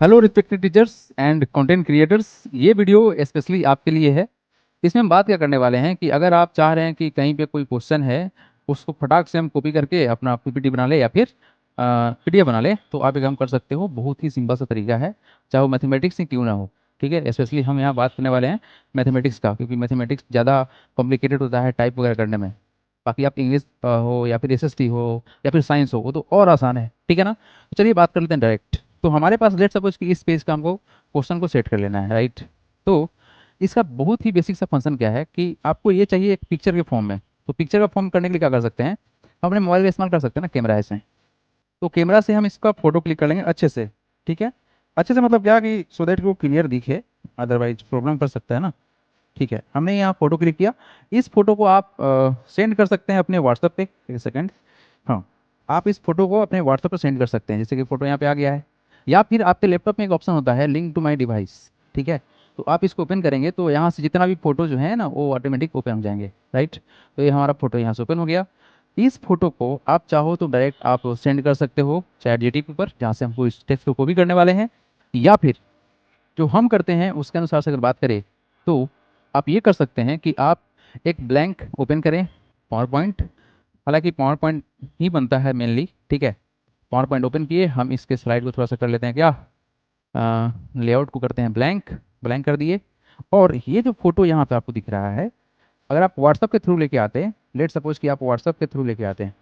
Hello respected teachers and content creators. ये video specially आपके लिए है। इसमें हम बात क्या करने वाले हैं कि अगर आप चाह रहे हैं कि कहीं पे कोई क्वेश्चन है उसको फटाक से हम कॉपी करके अपना पीपीटी बना ले या फिर पीडीएफ बना ले, तो आप एक काम कर सकते हो। बहुत ही सिंपल सा तरीका है, चाहे वो मैथमेटिक्स ही क्यों ना हो। ठीक है, स्पेशली हम यहाँ बात करने वाले हैं मैथमेटिक्स का, क्योंकि मैथमेटिक्स ज़्यादा कॉम्प्लिकेटेड होता है टाइप वगैरह करने में। बाकी आप इंग्लिश हो या फिर एसएसटी हो या फिर साइंस हो, वो तो और आसान है। ठीक है ना, तो चलिए बात कर लेते हैं डायरेक्ट। तो हमारे पास लेट सपोज कि इस पेज का हमको क्वेश्चन को सेट कर लेना है, राइट। तो इसका बहुत ही बेसिक सा फंक्शन क्या है कि आपको ये चाहिए एक पिक्चर के फॉर्म में। तो पिक्चर का फॉर्म करने के लिए क्या कर सकते हैं, हम अपने मोबाइल का इस्तेमाल कर सकते हैं ना, कैमरा ऐसे। तो कैमरा से हम इसका फोटो क्लिक कर लेंगे अच्छे से। ठीक है, अच्छे से मतलब क्या कि सो दैट वो क्लियर दिखे, अदरवाइज प्रॉब्लम कर सकता है ना। ठीक है, हमने यहाँ फोटो क्लिक किया। इस फोटो को आप सेंड कर सकते हैं अपने व्हाट्सएप पे। एक सेकंड, हाँ, आप इस फोटो को अपने व्हाट्सएप पे सेंड कर सकते हैं, जैसे कि फोटो यहाँ पे आ गया है। या फिर आपके लैपटॉप में एक ऑप्शन होता है लिंक टू माई डिवाइस। ठीक है, तो आप इसको ओपन करेंगे तो यहाँ से जितना भी फोटो जो है ना वो ऑटोमेटिक ओपन हो जाएंगे, राइट। तो ये हमारा फोटो यहाँ से ओपन हो गया। इस फोटो को आप चाहो तो डायरेक्ट आप सेंड कर सकते हो चैट जीटीपी पर, जहाँ से हमको इस टेक्स्ट को कॉपी करने वाले हैं। या फिर जो हम करते हैं उसके अनुसार से अगर बात करें तो आप ये कर सकते हैं कि आप एक ब्लैंक ओपन करें पावर पॉइंट। हालांकि पावर पॉइंट ही बनता है मेनली। ठीक है, पावर पॉइंट ओपन किए, हम इसके स्लाइड को थोड़ा सा कर लेते हैं क्या, लेआउट को करते हैं ब्लैंक, ब्लैंक कर दिए। और ये जो फोटो यहाँ पे आपको दिख रहा है, अगर आप व्हाट्सअप के थ्रू लेके आते हैं, लेट सपोज कि आप व्हाट्सअप के थ्रू लेके आते हैं,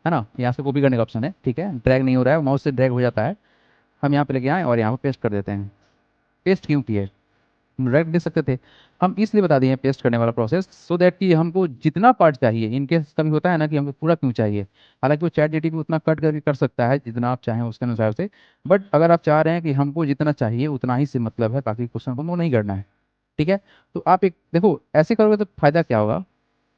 है ना, यहाँ से कॉपी करने का ऑप्शन है। ठीक है, ड्रैग नहीं हो रहा है, माउस से ड्रैग हो जाता है। हम यहाँ पे लेके आए और यहाँ पे पेस्ट कर देते हैं। पेस्ट क्यों किए, डायरेक्ट दे सकते थे। हम इसलिए बता दिए पेस्ट करने वाला प्रोसेस, सो दैट कि हमको जितना पार्ट चाहिए, इनकेस कभी होता है ना कि हमको पूरा क्यों चाहिए। हालांकि वो चैट जीटीपी उतना कट करके कर सकता है जितना आप चाहें उसके अनुसार से। बट अगर आप चाह रहे हैं कि हमको जितना चाहिए उतना ही से मतलब है, बाकी क्वेश्चन को नहीं करना है। ठीक है, तो आप एक देखो ऐसे करोगे तो फायदा क्या होगा।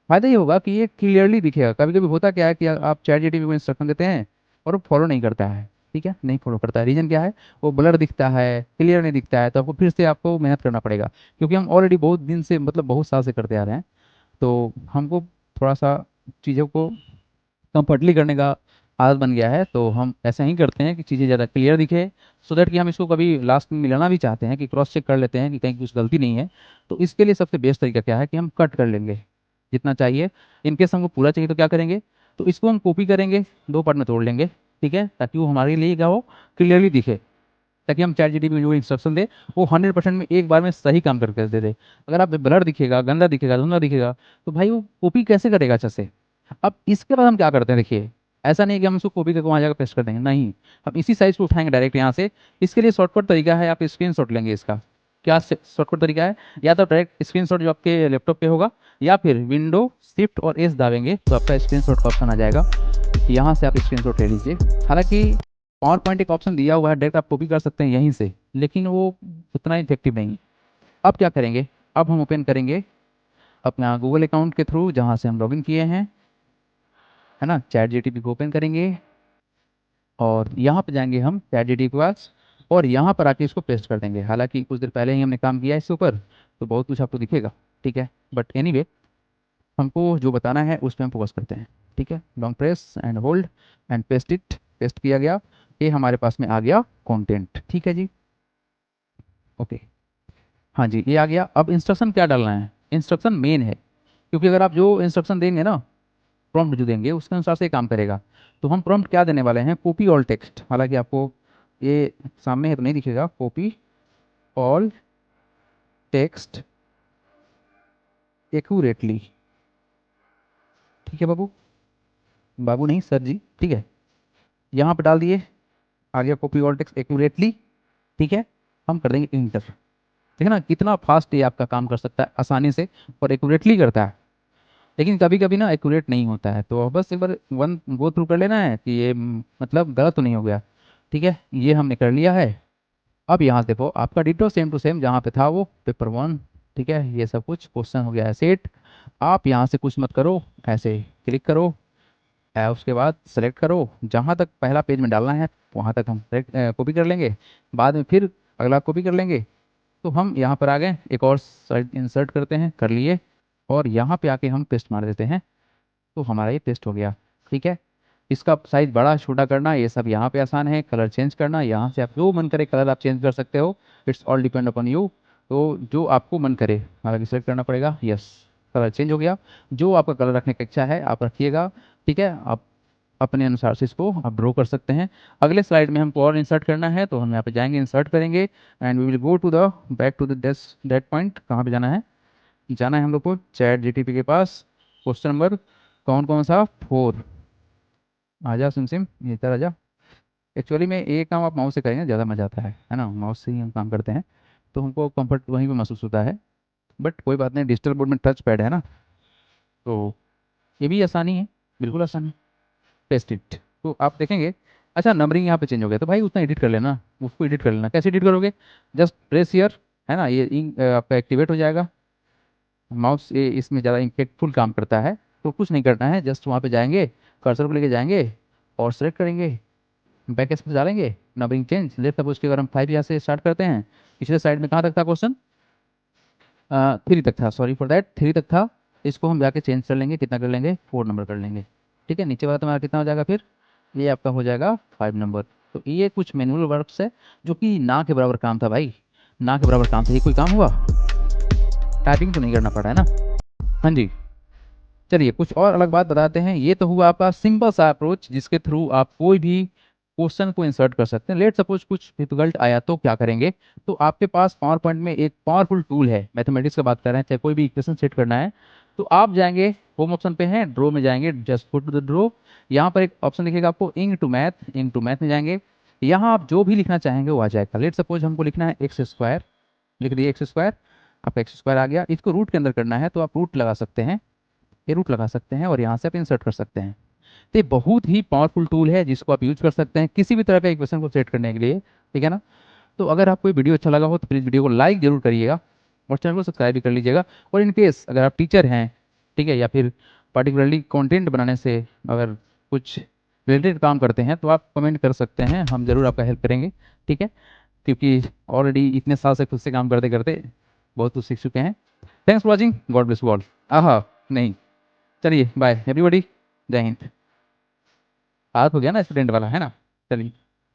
फायदा ये होगा कि ये क्लियरली दिखेगा। कभी कभी होता क्या है कि आप चैट जीटीपी को इंस्ट्रक्शन देते हैं और वो फॉलो नहीं करता है। ठीक है, नहीं फॉलो करता है, रीजन क्या है, वो ब्लर दिखता है, क्लियर नहीं दिखता है। तो आपको फिर से आपको मेहनत करना पड़ेगा, क्योंकि हम ऑलरेडी बहुत दिन से मतलब बहुत साल से करते आ रहे हैं। तो हमको थोड़ा सा चीज़ों को कंफर्टली करने का आदत बन गया है। तो हम ऐसा ही करते हैं कि चीज़ें ज़्यादा क्लियर दिखे, सो दैट कि हम इसको कभी लास्ट में मिलाना भी चाहते हैं कि क्रॉस चेक कर लेते हैं कि कहीं कुछ गलती नहीं है। तो इसके लिए सबसे बेस्ट तरीका क्या है कि हम कट कर लेंगे जितना चाहिए। इनकेस हमको पूरा चाहिए तो क्या करेंगे, तो इसको हम कॉपी करेंगे, दो पार्ट में तोड़ लेंगे। ठीक है, ताकि वो हमारे लिए क्या हो, क्लियरली दिखे। ताकि हम चैट जीटीपी में जो इंस्ट्रक्शन दे वो 100% में एक बार में सही काम करके दे दे। अगर आप ब्लर दिखेगा, गंदा दिखेगा, धुंधला दिखेगा, तो भाई वो कॉपी कैसे करेगा अच्छे से। अब इसके बाद हम क्या करते हैं, देखिए, ऐसा नहीं है कि हम उसको कॉपी करके वहाँ जाकर पेस्ट कर देंगे, नहीं। हम इसी साइज को उठाएंगे डायरेक्ट यहाँ से। इसके लिए शॉर्टकट तरीका है, आप स्क्रीनशॉट लेंगे इसका। क्या शॉर्टकट तरीका है, या तो डायरेक्ट स्क्रीनशॉट जो आपके लैपटॉप पे होगा, या फिर विंडो शिफ्ट और एस दाबेंगे तो आपका स्क्रीनशॉट का ऑप्शन आ जाएगा। यहाँ से आप स्क्रीनशॉट ले लीजिए। हालांकि पावर पॉइंट एक ऑप्शन दिया हुआ है, डायरेक्ट आप कॉपी कर सकते हैं यहीं से, लेकिन वो उतना इफेक्टिव नहीं है। अब क्या करेंगे, अब हम ओपन करेंगे अपना गूगल अकाउंट के थ्रू जहाँ से हम लॉगिन किए हैं, है ना। चैट जीटीपी को ओपन करेंगे और यहाँ पे जाएंगे हम चैट जीटीपी के पास, और यहाँ पर आके इसको पेस्ट कर देंगे। हालांकि कुछ देर पहले ही हमने काम किया है इसके ऊपर, तो बहुत कुछ आपको दिखेगा। ठीक है, बट एनीवे, हमको जो बताना है उस पर हम फोकस करते हैं। ठीक है, long press and hold and paste it. Paste किया गया, ये हमारे पास में आ गया कंटेंट। ठीक है जी, ओके, हाँ जी, ये आ गया। अब इंस्ट्रक्शन क्या डालना है, इंस्ट्रक्शन मेन है, क्योंकि अगर आप जो इंस्ट्रक्शन देंगे ना, प्रॉम्प्ट जो देंगे उसके अनुसार से ये काम करेगा। तो हम प्रॉम्प्ट क्या देने वाले हैं, कॉपी ऑल टेक्स्ट। हालांकि आपको ये सामने है तो नहीं दिखेगा, कॉपी ऑल टेक्स्ट एक्यूरेटली। ठीक है बाबू, बाबू नहीं सर जी, ठीक है, यहाँ पे डाल दिए, आ गया कॉपी ऑल टेक्स्ट एक्यूरेटली। ठीक है, हम कर देंगे इंटर। देखिए ना कितना फास्ट ये आपका काम कर सकता है आसानी से, और एक्यूरेटली करता है। लेकिन कभी कभी ना एक्यूरेट नहीं होता है, तो बस एक बार वन गो थ्रू कर लेना है कि ये मतलब गलत तो नहीं हो गया। ठीक है, ये हमने कर लिया है। अब यहाँ देखो आपका डिटो सेम टू सेम जहाँ पे था वो पेपर वन। ठीक है, ये सब कुछ क्वेश्चन हो गया है सेट। आप यहाँ से कुछ मत करो, ऐसे क्लिक करो, उसके बाद सेलेक्ट करो, जहाँ तक पहला पेज में डालना है वहाँ तक हम सेलेक्ट कॉपी कर लेंगे। बाद में फिर अगला कॉपी कर लेंगे। तो हम यहाँ पर आ गए, एक और साइड इंसर्ट करते हैं, कर लिए, और यहाँ पे आके हम पेस्ट मार देते हैं। तो हमारा ये पेस्ट हो गया। ठीक है, इसका साइज बड़ा छोटा करना ये सब यहाँ पे आसान है। कलर चेंज करना, यहाँ से आप जो मन करे कलर आप चेंज कर सकते हो। It's all depend upon you. तो जो आपको मन करे हालांकि सेलेक्ट करना पड़ेगा। यस, कलर चेंज हो गया। जो आपका कलर रखने की इच्छा है आप रखिएगा। ठीक है, आप अपने अनुसार से इसको आप ड्रॉ कर सकते हैं। अगले स्लाइड में हमको और इंसर्ट करना है तो हम यहाँ पे जाएंगे, इंसर्ट करेंगे and we will go to the back to the that point. कहाँ पे जाना है? जाना है हम लोग को चैट जीटीपी के पास। क्वेश्चन नंबर कौन कौन सा? 4। आजा सिम इधर आजा। एक्चुअली में ये काम आप माउस से करेंगे ज़्यादा मजा आता है ना। माउस से ही हम काम करते हैं तो हमको कंफर्ट वहीं पे महसूस होता है। बट कोई बात नहीं, डिजिटल बोर्ड में टच पैड है ना, तो ये भी आसानी है, बिल्कुल आसानी। पेस्ट इट तो आप देखेंगे। अच्छा, नंबरिंग यहाँ पे चेंज हो गया तो भाई उतना एडिट कर लेना, उसको एडिट कर लेना। कैसे एडिट करोगे? जस्ट प्रेस हियर, है ना, ये आपका एक्टिवेट हो जाएगा। माउस ये इसमें ज़्यादा इम्पैक्टफुल काम करता है। तो कुछ नहीं करना है, जस्ट वहाँ पे जाएंगे, कर्सर को लेके जाएंगे और सेलेक्ट करेंगे, बैक स्पेस डालेंगे, नंबरिंग चेंज। लेट सपोज कि अगर हम 5 यहाँ से स्टार्ट करते हैं, पिछले साइड में कहाँ तक था क्वेश्चन? 3 तक था, सॉरी फॉर दैट, 3 तक था। इसको हम जाके चेंज कर लेंगे, कितना कर लेंगे? 4 नंबर कर लेंगे। ठीक है, नीचे वाला तुम्हारा कितना हो जाएगा फिर? ये आपका हो जाएगा 5 नंबर। तो ये कुछ मैनुअल वर्क्स है जो कि ना के बराबर काम था भाई, ना के बराबर काम था। ये कोई काम हुआ? टाइपिंग तो नहीं करना पड़ा है ना? हाँ जी। चलिए कुछ और अलग बात बताते हैं। ये तो हुआ आपका सिंपल सा अप्रोच जिसके थ्रू आप कोई भी क्वेश्चन को इंसर्ट कर सकते हैं। लेट सपोज कुछ डिफिकल्ट आया तो क्या करेंगे? तो आपके पास पावर पॉइंट में एक पावरफुल टूल है, मैथमेटिक्स की बात कर रहे हैं, चाहे कोई भी इक्वेशन सेट करना है तो आप जाएंगे, होम ऑप्शन पे हैं, ड्रॉ में जाएंगे, just go to the draw. यहाँ पर एक ऑप्शन दिखेगा आपको ink to math, ink to math में जाएंगे। यहाँ आप जो भी लिखना चाहेंगे वो आ जाएगा। लेट सपोज हमको लिखना है एक्स स्क्वायर, लिख दिए एक्स स्क्वायर, आपका एक्स स्क्वायर आ गया। इसको रूट के अंदर करना है तो आप रूट लगा सकते हैं, ये रूट लगा सकते हैं और यहाँ से आप इंसर्ट कर सकते हैं। तो ये बहुत ही पावरफुल टूल है जिसको आप यूज कर सकते हैं किसी भी तरह का इक्वेशन को सेट करने के लिए। ठीक है ना? तो अगर आपको ये वीडियो अच्छा लगा हो तो प्लीज़ वीडियो को लाइक जरूर करिएगा और चैनल को सब्सक्राइब भी कर लीजिएगा। और इन केस अगर आप टीचर हैं, ठीक है, या फिर पर्टिकुलरली कंटेंट बनाने से अगर कुछ रिलेटेड काम करते हैं तो आप कमेंट कर सकते हैं, हम ज़रूर आपका हेल्प करेंगे। ठीक है, क्योंकि ऑलरेडी इतने साल से खुद से काम करते करते बहुत कुछ सीख चुके हैं। Thanks for watching, God bless you all. आहा नहीं, चलिए बाय एवरीबॉडी, जय हिंद। हाथ हो गया ना स्टूडेंट वाला, है ना? चलिए।